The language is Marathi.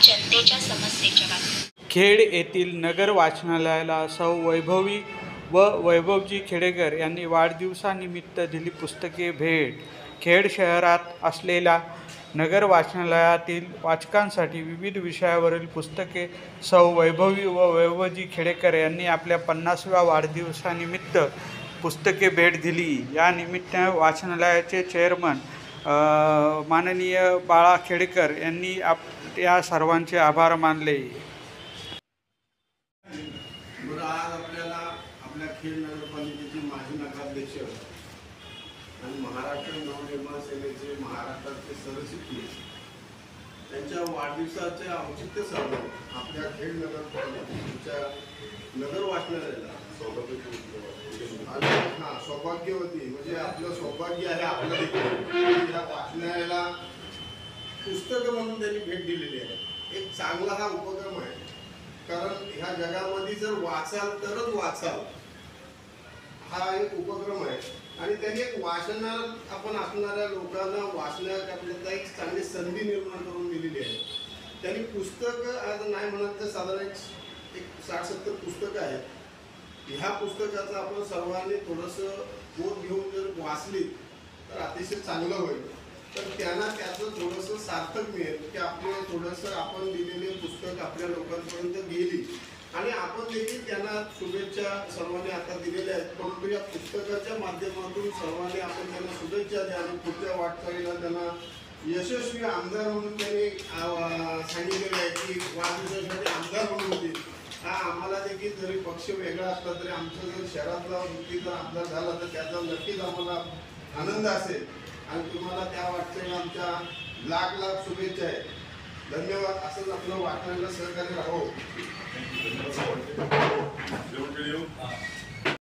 जनतेच्या समस्येच्या बातम्या। खेड येथील नगर वाचनालयाला सौ वैभवी व वैभवजी खेडेकर यांनी वाढदिवसानिमित्त दिली पुस्तके भेट। खेड शहरात असलेल्या नगर वाचनालयातील वाचकांसाठी विविध विषयावरील पुस्तके सौ वैभवी व वैभवजी खेडेकर यांनी आपल्या 50व्या वाढदिवसानिमित्त पुस्तके भेट दिली। या निमित्ताने वाचनालयाचे चेअरमन माननीय बाळा खेडेकर यांनी या सर्वांचे आभार मानले। आज आपल्याला आपल्या खेड नगरपालिकेचे माजी नगराध्यक्ष आणि महाराष्ट्र नवनिर्माण सेनेचे महाराष्ट्राचे सरचिटणीस त्यांच्या वाढदिवसाचे औचित्य साधून आपल्या खेड नगरपालिकेच्या नगर वाचनालयाला सौभाग्यवती म्हणजे आपलं सौभाग्य आहे आपलं देखील या वाचनालयाला पुस्तकं म्हणून त्यांनी भेट दिलेली आहे। एक चांगला हा उपक्रम आहे, कारण ह्या जगामध्ये जर वाचाल तरच वाचाल हा एक उपक्रम आहे आणि त्यांनी एक वाचनात आपण असणाऱ्या लोकांना वाचण्याकरता एक चांगली संधी निर्माण करून दिलेली आहे। त्यांनी पुस्तकं आज नाही म्हणत तर साधारण एक 60-70 पुस्तकं आहेत। ह्या पुस्तकाचं आपण सर्वांनी थोडंसं बोध घेऊन जर वाचली तर अतिशय चांगलं होईल, तर त्यांना त्याचं थोडंसं सार्थक मिळेल की आपले थोडंसं आपण दिलेले पुस्तक आपल्या लोकांपर्यंत गेली आणि आपण देखील त्यांना शुभेच्छा सर्वांनी आता दिलेल्या आहेत। परंतु या पुस्तकाच्या माध्यमातून सर्वांनी आपण त्यांना शुभेच्छा द्या आणि पुढच्या वाटचालीला त्यांना यशस्वी आमदार म्हणून त्यांनी सांगितलेलं आहे की वाढदिवसासाठी आमदार म्हणून होते। हा आम्हाला देखील जरी पक्ष वेगळा असला तरी आमचा जर शहरातला व्यक्तीचा आमदार झाला तर त्याचा नक्कीच आम्हाला आनंद असेल आणि तुम्हाला त्या वाटचालीला आमच्या लाख शुभेच्छा आहेत। धन्यवाद। असंच आपलं वाचनाला सहकार्य राहावं।